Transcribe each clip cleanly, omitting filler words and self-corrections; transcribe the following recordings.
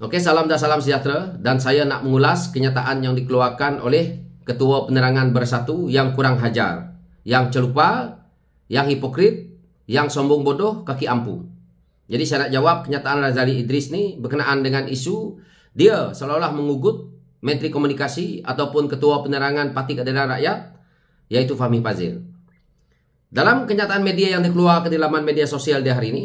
Oke, salam dan salam sejahtera. Dan saya nak mengulas kenyataan yang dikeluarkan oleh Ketua Penerangan Bersatu yang kurang hajar, yang celupa, yang hipokrit, yang sombong bodoh, kaki ampu. Jadi saya nak jawab kenyataan Razali Idris ni berkenaan dengan isu dia seolah-olah mengugut Menteri Komunikasi ataupun Ketua Penerangan Parti Keadilan Rakyat, yaitu Fahmi Fadzil. Dalam kenyataan media yang dikeluarkan di laman media sosial di hari ini,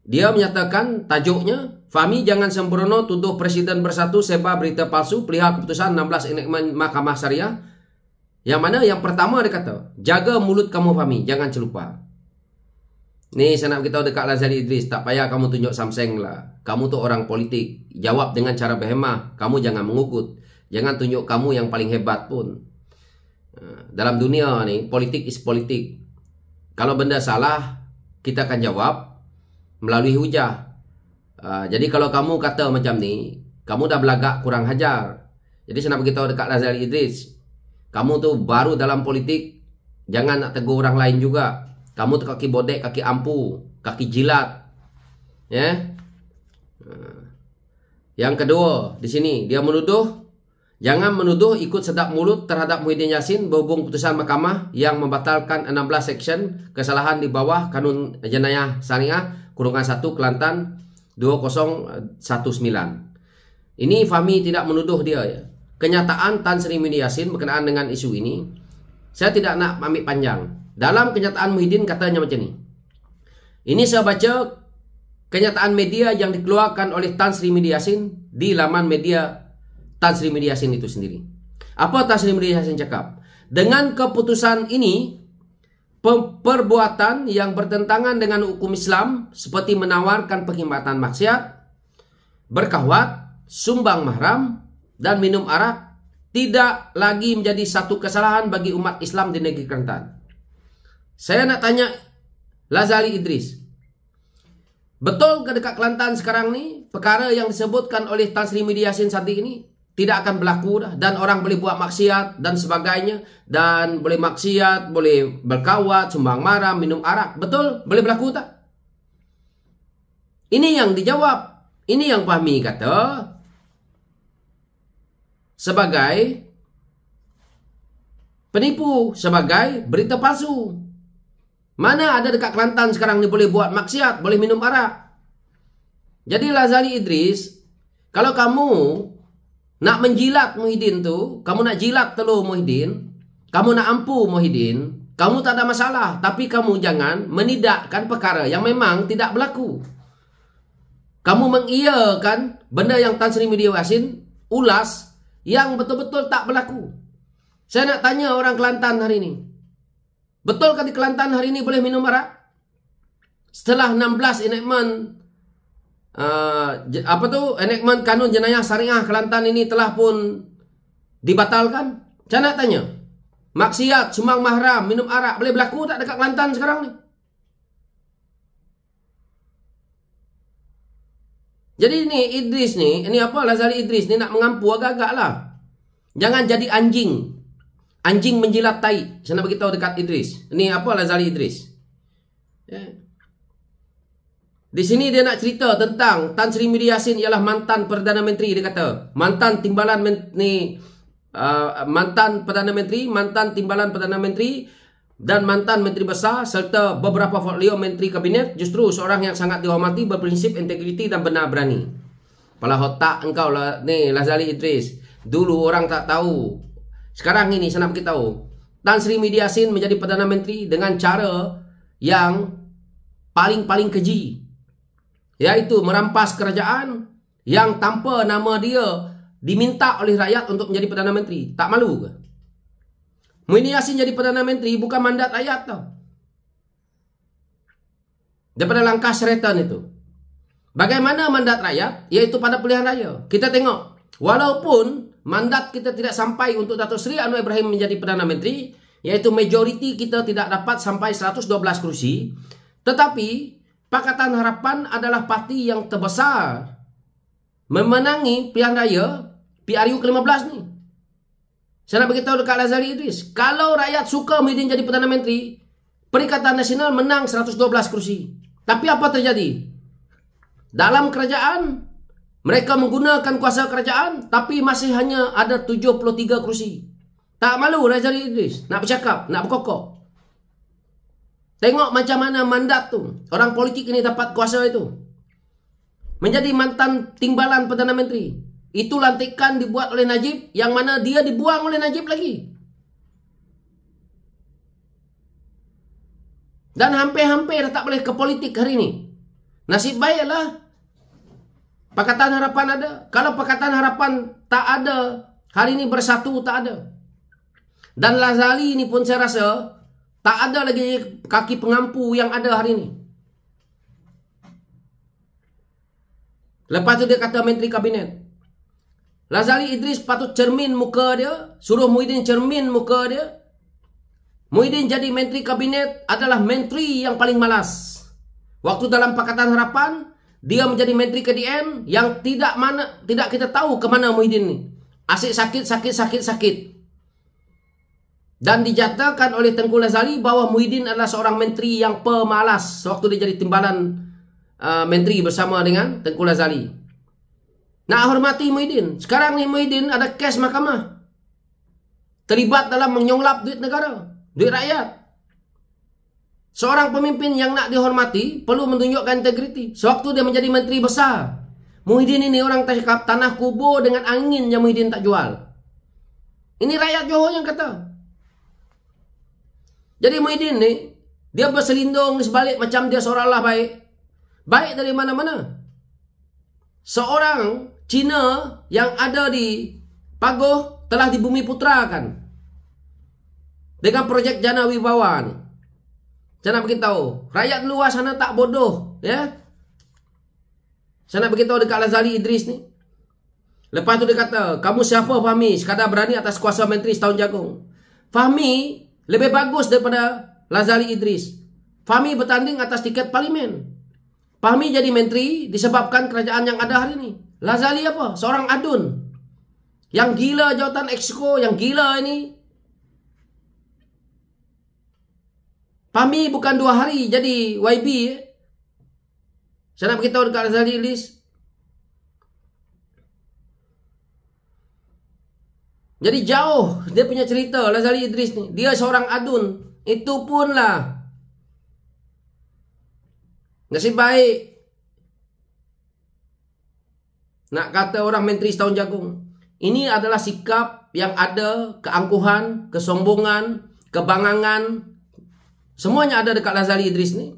dia menyatakan tajuknya, Fahmi jangan sembrono tuduh Presiden Bersatu sebar berita palsu perihal keputusan 16 enakmen Mahkamah Syariah. Yang mana yang pertama dia kata, jaga mulut kamu Fahmi, jangan celupa. Ni saya nak beritahu dekat Razali Idris, tak payah kamu tunjuk samseng lah. Kamu tu orang politik, jawab dengan cara berhemah. Kamu jangan mengugut, jangan tunjuk kamu yang paling hebat pun. Dalam dunia ni, politik is politik. Kalau benda salah, kita akan jawab melalui hujah. Jadi kalau kamu kata macam ni, kamu dah belagak kurang hajar. Jadi saya nak beritahu dekat Razali Idris, kamu tu baru dalam politik, jangan nak tegur orang lain juga. Kamu tu kaki bodek, kaki ampu, kaki jilat. Ya. Yang kedua, di sini dia menuduh, jangan menuduh ikut sedap mulut terhadap Muhyiddin Yassin berhubung putusan mahkamah yang membatalkan 16 seksyen kesalahan di bawah Kanun Jenayah Syariah kurungan 1 Kelantan 2019. Ini Fahmi tidak menuduh dia ya. Kenyataan Tan Sri Muhyiddin Yassin berkenaan dengan isu ini, saya tidak nak ambil panjang. Dalam kenyataan Muhyiddin katanya macam ni. Ini saya baca kenyataan media yang dikeluarkan oleh Tan Sri Muhyiddin Yassin di laman media Tan Sri Muhyiddin Yassin itu sendiri. Apa Tan Sri Muhyiddin Yassin cakap? Dengan keputusan ini, perbuatan yang bertentangan dengan hukum Islam seperti menawarkan perkhidmatan maksiat, berkahwat, sumbang mahram, dan minum arak tidak lagi menjadi satu kesalahan bagi umat Islam di negeri Kelantan. Saya nak tanya Razali Idris, betul ke dekat Kelantan sekarang ni perkara yang disebutkan oleh Tan Sri Muhyiddin Yassin saat ini tidak akan berlaku dah, dan orang boleh buat maksiat dan sebagainya, dan boleh maksiat, boleh berkawat, sumbang maram, minum arak, betul? Boleh berlaku tak? Ini yang dijawab. Ini yang Fahmi kata sebagai penipu, sebagai berita palsu. Mana ada dekat Kelantan sekarang ni boleh buat maksiat, boleh minum arak? Jadi Razali Idris, kalau kamu nak menjilat Muhyiddin tu, kamu nak jilat telur Muhyiddin, kamu nak ampu Muhyiddin, kamu tak ada masalah. Tapi kamu jangan menidakkan perkara yang memang tidak berlaku. Kamu mengiyakan benda yang Tan Sri Muhyiddin Yassin ulas yang betul-betul tak berlaku. Saya nak tanya orang Kelantan hari ini, betulkah di Kelantan hari ini boleh minum arak? Setelah 16 enakmen enakmen Kanun Jenayah Syariah Kelantan ini telah pun dibatalkan. Saya nak tanya, maksiat, sumbang mahram, minum arak boleh berlaku tak dekat Kelantan sekarang ni? Jadi ini Razali Idris ni nak mengampu agak-agak lah. Jangan jadi anjing. Anjing menjilat tai. Saya nak beritahu dekat Idris. Ini Razali Idris. Ya. Di sini dia nak cerita tentang Tan Sri Muhyiddin Yassin ialah mantan Perdana Menteri. Dia kata mantan timbalan mantan Perdana Menteri, mantan timbalan Perdana Menteri, dan mantan Menteri Besar serta beberapa portfolio Menteri Kabinet. Justru seorang yang sangat dihormati, berprinsip, integriti dan benar berani. Kepala otak engkau lah ni Razali Idris. Dulu orang tak tahu. Sekarang ini saya nak beritahu, Tan Sri Muhyiddin Yassin menjadi Perdana Menteri dengan cara yang paling keji, yaitu merampas kerajaan yang tanpa nama dia diminta oleh rakyat untuk menjadi Perdana Menteri. Tak malu ke? Muhyiddin Yassin jadi Perdana Menteri bukan mandat rakyat tau. Daripada langkah Sheraton itu. Bagaimana mandat rakyat? Iaitu pada pilihan raya. Kita tengok, walaupun mandat kita tidak sampai untuk Datuk Seri Anwar Ibrahim menjadi Perdana Menteri, iaitu majoriti kita tidak dapat sampai 112 kursi, tetapi Pakatan Harapan adalah parti yang terbesar memenangi pilihan raya PRU ke-15 ni. Saya nak beritahu dekat Razali Idris, kalau rakyat suka Muhyiddin jadi Perdana Menteri, Perikatan Nasional menang 112 kursi. Tapi apa terjadi? Dalam kerajaan, Mereka menggunakan kuasa kerajaan, tapi masih hanya ada 73 kursi. Tak malu Razali Idris nak bercakap, nak berkokok. Tengok macam mana mandat tu. Orang politik ini dapat kuasa itu. Menjadi mantan timbalan Perdana Menteri. Itu lantikan dibuat oleh Najib, yang mana dia dibuang oleh Najib lagi. Dan hampir-hampir tak boleh ke politik hari ini. Nasib baiklah Pakatan Harapan ada. Kalau Pakatan Harapan tak ada, hari ini Bersatu tak ada. Dan Razali ini pun saya rasa tak ada lagi kaki pengampu yang ada hari ini. Lepas tu dia kata Menteri Kabinet. Razali Idris patut cermin muka dia. Suruh Muhyiddin cermin muka dia. Muhyiddin jadi Menteri Kabinet adalah menteri yang paling malas. Waktu dalam Pakatan Harapan, dia menjadi Menteri KDN yang tidak kita tahu ke mana Muhyiddin ni. Asyik sakit. Dan dijatakan oleh Tengku Razali bahawa Muhyiddin adalah seorang menteri yang pemalas waktu dia jadi timbalan menteri bersama dengan Tengku Razali. Nak hormati Muhyiddin. Sekarang ni Muhyiddin ada kes mahkamah. Terlibat dalam menyonglap duit negara, duit rakyat. Seorang pemimpin yang nak dihormati perlu menunjukkan integriti. Sewaktu dia menjadi menteri besar, Muhyiddin ini orang tak cakap tanah kubur dengan angin yang Muhyiddin tak jual. Ini rakyat Johor yang kata. Jadi Muhyiddin ni, dia berselindung di sebalik macam dia seolah-olah baik. Baik dari mana-mana. Seorang Cina yang ada di Pagoh telah dibumi putrakan dengan projek Jana Wibawa ni. Saya nak beritahu, rakyat luar sana tak bodoh, ya. Saya nak beritahu dekat Razali Idris ni. Lepas tu dia kata, kamu siapa Fahmi? Sekadar berani atas kuasa menteri setahun jagung. Fahmi lebih bagus daripada Razali Idris. Fahmi bertanding atas tiket parlimen. Fahmi jadi menteri disebabkan kerajaan yang ada hari ini. Razali apa? Seorang adun. Yang gila jawatan Exco, yang gila ini. Fahmi bukan 2 hari jadi YB. Saya nak beritahu dekat Razali Idris. Jadi jauh dia punya cerita Razali Idris ni. Dia seorang adun. Itu pun lah. Nasib baik. Nak kata orang menteri setahun jagung. Ini adalah sikap yang ada keangkuhan, kesombongan, kebangangan. Semuanya ada dekat Razali Idris ni.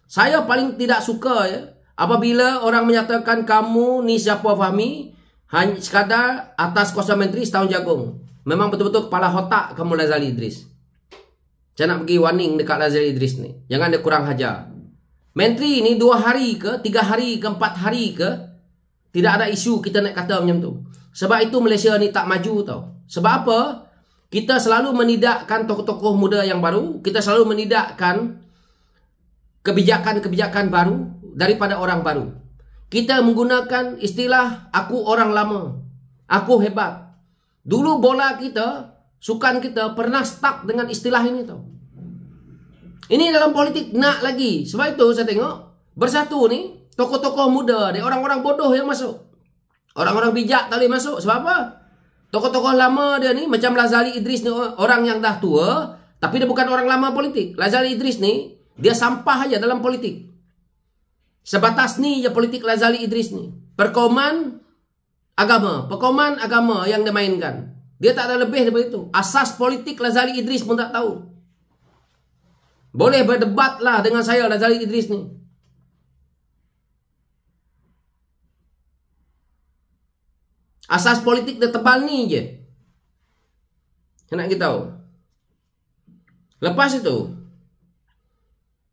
Saya paling tidak suka ya apabila orang menyatakan kamu ni siapa Fahmi hanya sekadar atas kuasa menteri setahun jagung. Memang betul-betul kepala otak kamu Razali Idris. Saya nak bagi warning dekat Razali Idris ni. Jangan dia kurang hajar. Menteri ni 2 hari ke, 3 hari ke, 4 hari ke, tidak ada isu kita nak kata macam tu. Sebab itu Malaysia ni tak maju tau. Sebab apa? Kita selalu menidakkan tokoh-tokoh muda yang baru. Kita selalu menidakkan kebijakan-kebijakan baru daripada orang baru. Kita menggunakan istilah aku orang lama. Aku hebat. Dulu bola kita, sukan kita pernah stuck dengan istilah ini tau. Ini dalam politik nak lagi. Sebab itu saya tengok Bersatu ni tokoh-tokoh muda ni, orang-orang bodoh yang masuk. Orang-orang bijak tak boleh masuk. Sebab apa? Tokoh-tokoh lama dia ni macam Razali Idris ni, orang yang dah tua tapi dia bukan orang lama politik. Razali Idris ni dia sampah aja dalam politik. Sebatas ni je politik Razali Idris ni. Perkauman agama yang dia mainkan. Dia tak ada lebih daripada itu. Asas politik Razali Idris pun tak tahu. Boleh berdebat lah dengan saya Razali Idris ni. Asas politik dia tebal ni je. Saya nak kita tahu. Lepas itu,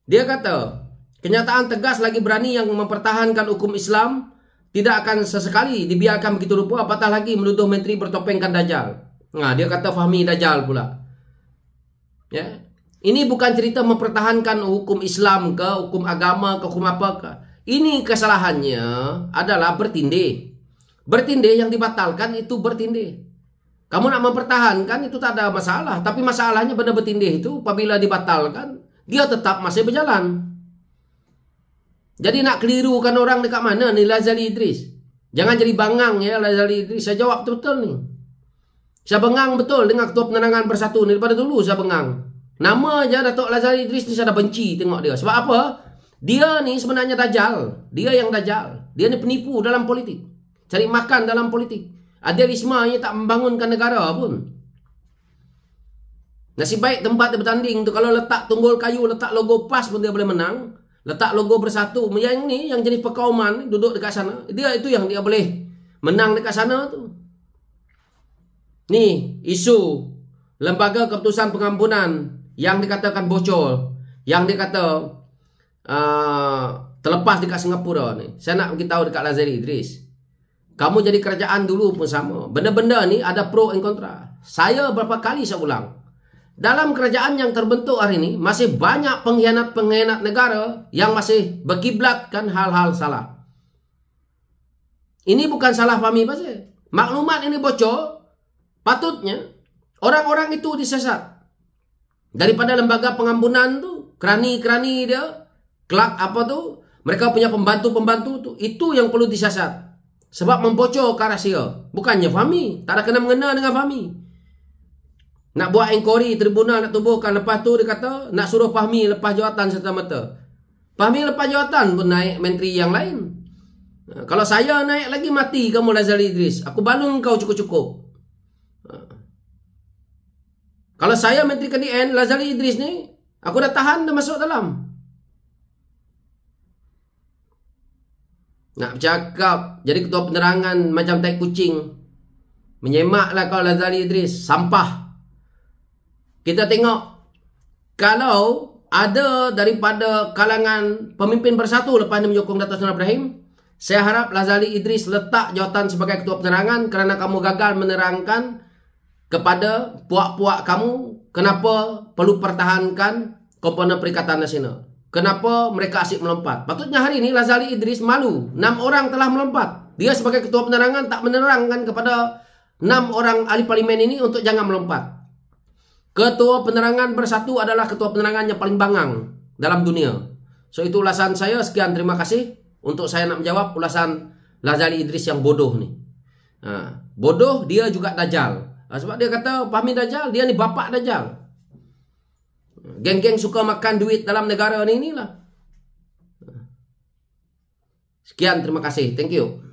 dia kata, kenyataan tegas lagi berani yang mempertahankan hukum Islam tidak akan sesekali dibiarkan begitu rupa, apatah lagi menuduh menteri bertopengkan Dajjal. Nah, dia kata Fahmi Dajjal pula. Ya. Ini bukan cerita mempertahankan hukum Islam ke, hukum agama ke, hukum apa ke. Ini kesalahannya adalah bertindih. Bertindih yang dibatalkan itu bertindih. Kamu nak mempertahankan itu tak ada masalah. Tapi masalahnya pada bertindih itu apabila dibatalkan, dia tetap masih berjalan. Jadi nak kelirukan orang dekat mana ni Razali Idris? Jangan jadi bangang ya Lazali Idris. Saya jawab betul nih. Saya bengang betul dengan Ketua Penerangan Bersatu ni. Daripada dulu saya bengang. Nama aja Datuk Lazali Idris ni saya dah benci tengok dia. Sebab apa? Dia ni sebenarnya dajal. Dia yang dajal. Dia ni penipu dalam politik. Cari makan dalam politik. Idealisme ni tak membangunkan negara pun. Nasib baik tempat dia bertanding tu. Kalau letak tunggul kayu, letak logo PAS pun dia boleh menang. Letak logo Bersatu. Yang ni, yang jenis perkauman duduk dekat sana. Dia itu yang dia boleh menang dekat sana tu. Ni, isu Lembaga Keputusan Pengampunan yang dikatakan bocor. Yang dikata terlepas dekat Singapura ni. Saya nak beritahu dekat Lazali Idris. Kamu jadi kerajaan dulu pun sama. Benda-benda ni ada pro and kontra. Saya berapa kali saya ulang. Dalam kerajaan yang terbentuk hari ini, masih banyak pengkhianat-pengkhianat negara yang masih berkiblatkan hal-hal salah. Ini bukan salah fahami pasal. Maklumat ini bocor, patutnya orang-orang itu disesat. Daripada lembaga pengampunan tu, kerani-kerani dia, kelak apa tu, mereka punya pembantu-pembantu tu, itu yang perlu disesat. Sebab membocor ke rahsia. Bukannya Fahmi, tak ada kena-mengena dengan Fahmi. Nak buat inquiry tribunal nak tubuhkan. Lepas tu dia kata nak suruh Fahmi lepas jawatan serta-merta. Fahmi lepas jawatan pun naik menteri yang lain. Kalau saya naik lagi mati kamu Lazali Idris. Aku balung kau cukup-cukup. Kalau saya menteri KDN Lazali Idris ni, aku dah tahan dah masuk dalam. Nak bercakap jadi ketua penerangan macam tai kucing. Menyemaklah kau Lazali Idris. Sampah. Kita tengok, kalau ada daripada kalangan pemimpin Bersatu lepas ini menyokong Datuk Seri Ibrahim, saya harap Lazali Idris letak jawatan sebagai ketua penerangan kerana kamu gagal menerangkan kepada puak-puak kamu kenapa perlu pertahankan komponen Perikatan Nasional. Kenapa mereka asyik melompat. Patutnya hari ini Lazali Idris malu. 6 orang telah melompat. Dia sebagai ketua penerangan tak menerangkan kepada 6 orang ahli parlimen ini untuk jangan melompat. Ketua Penerangan Bersatu adalah ketua penerangan yang paling bangang dalam dunia. So itu ulasan saya. Sekian, terima kasih. Untuk saya nak menjawab ulasan Lazali Idris yang bodoh ni. Bodoh, dia juga dajal. Sebab dia kata Fahmi dajal, dia ni bapak dajal. Geng-geng suka makan duit dalam negara ni inilah. Sekian, terima kasih. Thank you.